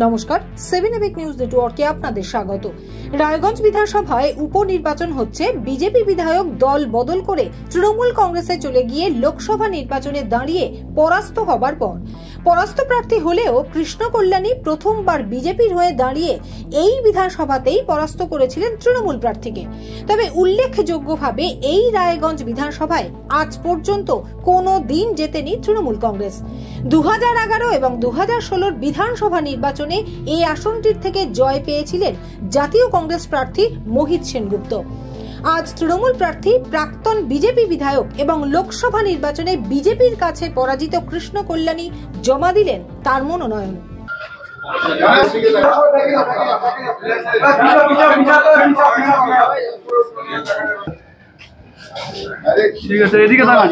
নমস্কার, 7 EPIC news নেটওয়ার্কে আপনাদের স্বাগত। রায়গঞ্জ বিধানসভায় উপনির্বাচন হচ্ছে। বিজেপি বিধায়ক দল বদল করে তৃণমূল কংগ্রেসে চলে গিয়ে লোকসভা নির্বাচনে দাঁড়িয়ে পরাস্ত হবার পর পরাস্ত প্রার্থী হলেও কৃষ্ণ কল্যাণী প্রথমবার বিজেপির হয়ে দাঁড়িয়ে এই বিধানসভাতেই পরাস্ত করেছিলেন তৃণমূল প্রার্থীকে। তবে উল্লেখযোগ্যভাবে এই রায়গঞ্জ বিধানসভায় আজ পর্যন্ত কোনো দিন জেতেনি তৃণমূল কংগ্রেস। 2011 এবং 2016 বিধানসভা নির্বাচনে এই আসনটির থেকে জয় পেয়েছিলেন জাতীয় কংগ্রেস প্রার্থী মোহিত সেনগুপ্ত। আজ তৃণমূল প্রার্থী প্রাক্তন বিজেপি বিধায়ক এবং লোকসভা নির্বাচনে বিজেপির কাছে পরাজিত কৃষ্ণ কল্যাণী জমা দিলেন তার মনোনয়ন। ঠিক আছে, এদিকে তাকান।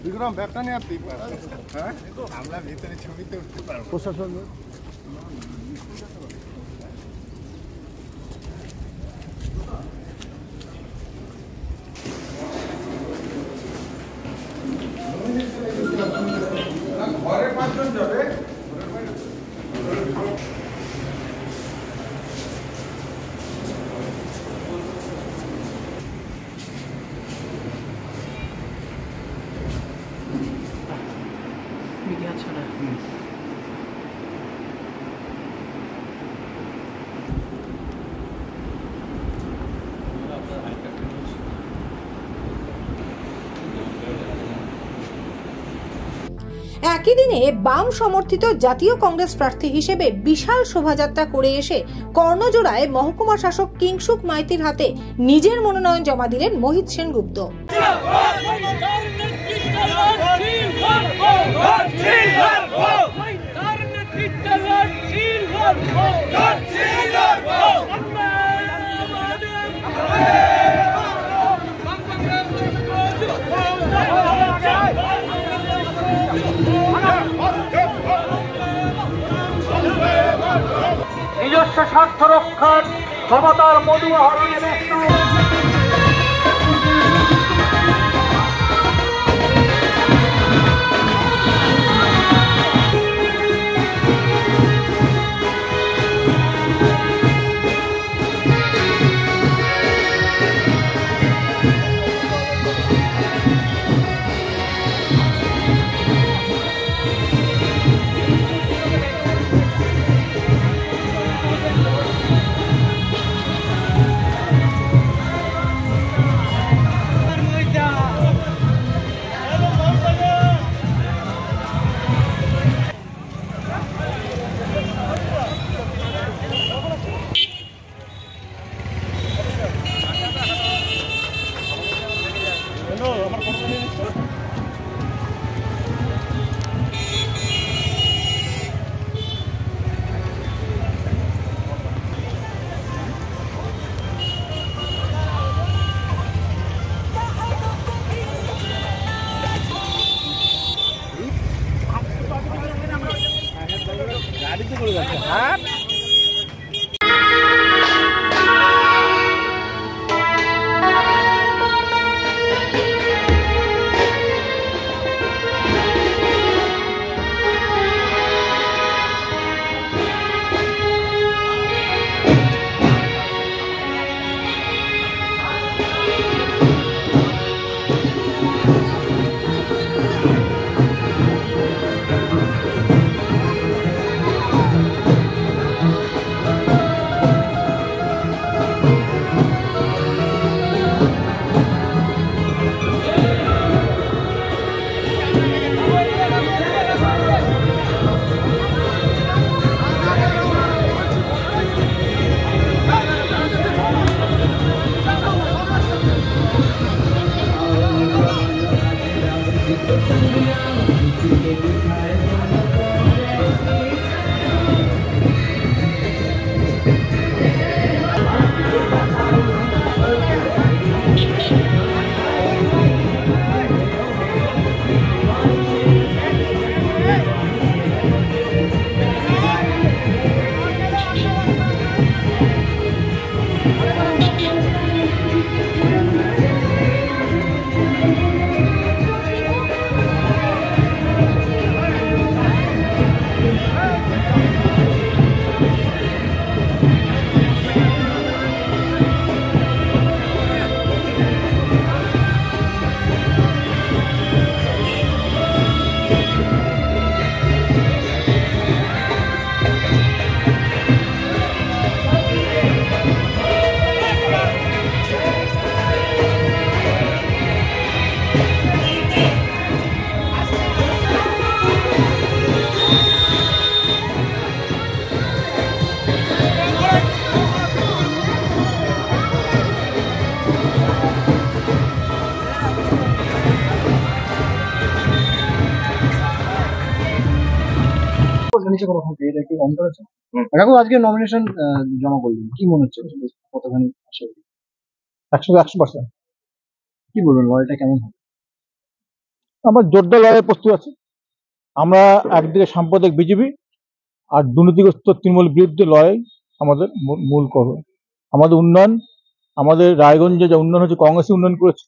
বিক্রম ব্যাগটা নিয়ে আপনি হ্যাঁ আমরা ভিতরে ছবিতে উঠতে পারবো। প্রশাসন ঘরে 5 জন যাবে। একই দিনে বাম সমর্থিত জাতীয় কংগ্রেস প্রার্থী হিসেবে বিশাল শোভাযাত্রা করে এসে কর্ণজোড়ায় মহকুমা শাসক কিংসুক মাইতির হাতে নিজের মনোনয়ন জমা দিলেন মোহিত সেনগুপ্ত। নিজস্ব স্বার্থ রক্ষার ক্ষমতার মধু আহরণে ব্যস্ত এখন আজকে নমিনেশন জমা করলেন, কি মনে হচ্ছে কতখানি আশা? 100% কি বলবেন, লড়াইটা কেমন হবে? আমার জোরদার লড়াই প্রস্তুত আছে। আমরা একদিকে সাম্প্রদায়িক বিজেপি আর দুর্নীতিগ্রস্ত তৃণমূল বিরুদ্ধে লড়াই আমাদের মূল কর্ম। আমাদের উন্নয়ন, আমাদের রায়গঞ্জে যে উন্নয়ন হয়েছে কংগ্রেসই উন্নয়ন করেছে,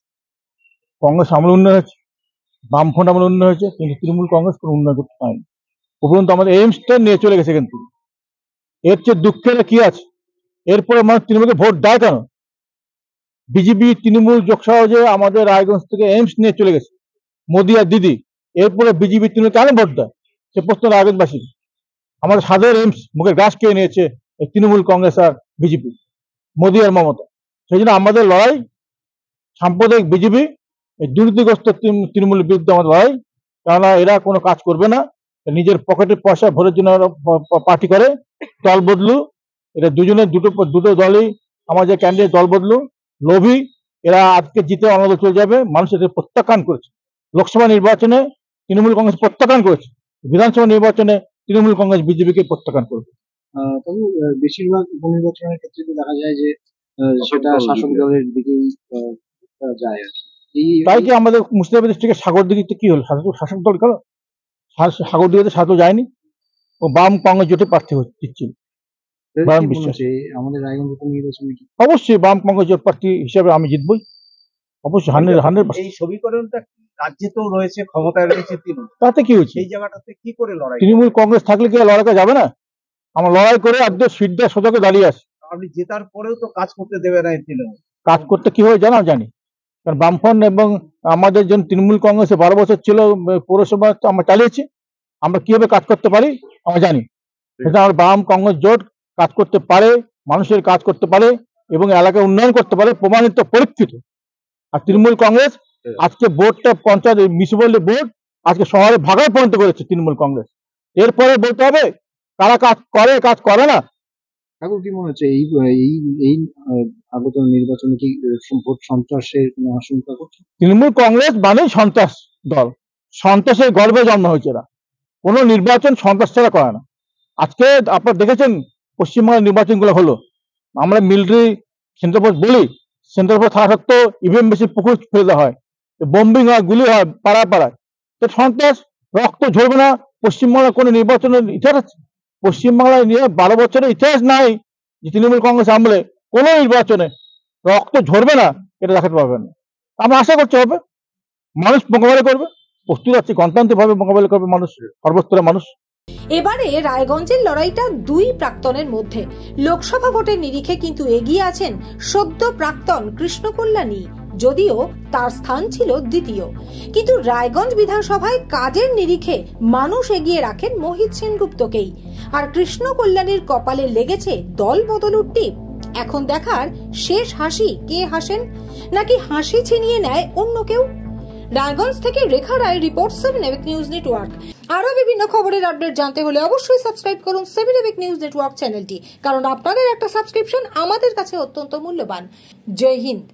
কংগ্রেস আমলে উন্নয়ন হয়েছে, বামফ্রন্ট আমলে উন্নয়ন হয়েছে, কিন্তু তৃণমূল কংগ্রেস কোনো উন্নয়ন করতে পারেনি। উপরন্তু আমাদের এইমসটা নিয়ে চলে গেছে। কিন্তু এর চেয়ে দুঃখের কি আছে? এরপরে মানুষ তৃণমূলকে ভোট দেয় কেন? বিজেপি তৃণমূল যোগসহজে আমাদের রায়গঞ্জ থেকে এইমস নিয়ে চলে গেছে মোদি আর দিদি। এরপরে বিজেপি তৃণমূল কেন ভোট দেয়? সে প্রশ্ন রায়গঞ্জবাসী। আমাদের সাদের এইমস মুখের গাছ খেয়ে নিয়েছে এই তৃণমূল কংগ্রেস আর বিজেপি, মোদি আর মমতা। সেই জন্য আমাদের লড়াই সাম্প্রদায়িক বিজেপি, এই দুর্নীতিগ্রস্ত তৃণমূলের বিরুদ্ধে আমাদের লড়াই। কেননা এরা কোনো কাজ করবে না, নিজের পকেটের পয়সা ভোটের জন্য পার্টি করে, দল বদলু। এরা দুজনের দুটো দলই আমাদের ক্যান্ডিডেট দল বদলু, লোভী। এরা আজকে জিতে অন্য দল চলে যাবে। মানুষ এদের প্রত্যাখ্যান করেছে। লোকসভা নির্বাচনে তৃণমূল কংগ্রেস প্রত্যাখ্যান করেছে, বিধানসভা নির্বাচনে তৃণমূল কংগ্রেস বিজেপিকে প্রত্যাখ্যান করবে। তবু বেশিরভাগ উপনির্বাচনের ক্ষেত্রে তো দেখা যায় যে সেটা শাসক দলের দিকেই যায় আর কি। তাই কি আমাদের মুর্শিদাবাদ ডিস্ট্রিক্টের সাগরদিঘিতে কি হলো? শাসক দল গেল? সাগরদিঘিতে শাসক যায়নি, ও বাম কংগ্রেস জোটে প্রার্থী দিচ্ছিল। আমাদের রায়গঞ্জ উপনির্বাচনে কি অবশ্যই বাম কংগ্রেস জোট প্রার্থী হিসাবে আমি জিতবই, অবশ্যই 100%। এই সমীকরণটা রাজ্যে তো রয়েছে, ক্ষমতায় রয়েছে তৃণমূল, তাতে কি হয়েছে? এই জায়গাটাতে কি করে লড়াই? তৃণমূল কংগ্রেস থাকলে কি লড়াই করা যাবে না? আমরা লড়াই করে একদম সিটটা সোজাকে দাঁড়িয়ে আসি। আপনি জেতার পরেও তো কাজ করতে দেবে না তৃণমূল। কাজ করতে কিভাবে জানি, কারণ বামফ্রন্ট এবং আমাদের জন্য তৃণমূল কংগ্রেসে 12 বছর ছিল, পৌরসভা আমরা চালিয়েছি। আমরা কিভাবে কাজ করতে পারি আমরা জানি। সেটা আমার বাম কংগ্রেস জোট কাজ করতে পারে, মানুষের কাজ করতে পারে এবং এলাকায় উন্নয়ন করতে পারে, প্রমাণিত, পরীক্ষিত। আর তৃণমূল কংগ্রেস আজকে বোর্ডটা পঞ্চায়েত মিউনিসিপ্যালিটি বোর্ড আজকে শহরে ভাগায় পরিণত করেছে তৃণমূল কংগ্রেস। এরপরে বলতে হবে কারা কাজ করে, কাজ করে না। এখন কি মনে হচ্ছে এই আগত নির্বাচনে কি ভোট সন্ত্রাসের কোনো আশঙ্কা করছে? তৃণমূল কংগ্রেস মানেই সন্ত্রাস দল, সন্ত্রাসের গর্ভে জন্ম হয়েছে। এরা কোনো নির্বাচন সন্ত্রাস ছাড়া করে না। আজকে আপনারা দেখেছেন পশ্চিমবঙ্গের নির্বাচনগুলো হলো, আমরা মিলিটারি সেন্টার ফোর্স বলি, সেন্টার ফোর্স থাকা সত্ত্বেও ইভিএম বেশি পুকুর ফেলে দেওয়া হয়, বোম্বিং হয়, গুলি হয় পাড়ায় পাড়ায়। তো সন্ত্রাস, রক্ত ঝরবে না। পশ্চিমবাংলার কোনো নির্বাচনের ইতিহাস আছে? পশ্চিমবাংলায় 12 বছরের ইতিহাস নাই যে তৃণমূল কংগ্রেস আমলে কোনো নির্বাচনে রক্ত ঝরবে না, এটা দেখাতে পারবেন না। আমরা আশা করতে হবে মানুষ মোকাবেলা করবে, প্রস্তুত আছে, গণতান্ত্রিকভাবে মোকাবেলা করবে মানুষ, সর্বস্তরের মানুষ। এবারে রায়গঞ্জের লড়াইটা দুই প্রাক্তনের মধ্যে। লোকসভা ভোটের নিরিখে কিন্তু এগিয়ে আছেন সদ্য প্রাক্তন কৃষ্ণ কল্যাণী, যদিও তার স্থান ছিল দ্বিতীয়। কিন্তু রায়গঞ্জ বিধানসভায় কাজের নিরিখে মানুষ এগিয়ে রাখেন মোহিত সেনগুপ্তকেই। আর কৃষ্ণ কল্যাণীর কপালে লেগেছে দল বদলুর টিপ। এখন দেখার শেষ হাসি কে হাসেন, নাকি হাসি ছিনিয়ে নেয় অন্য কেউ। রায়গঞ্জ থেকে রেখা রায় রিপোর্ট, 7 এবিক নিউজ নেটওয়ার্ক। আরো বিভিন্ন খবরের আপডেট জানতে হলে অবশ্যই সাবস্ক্রাইব করুন 7 এবিক নিউজ নেটওয়ার্ক চ্যানেলটি, কারণ আপনাদের একটা সাবস্ক্রিপশন আমাদের কাছে অত্যন্ত মূল্যবান। জয় হিন্দ।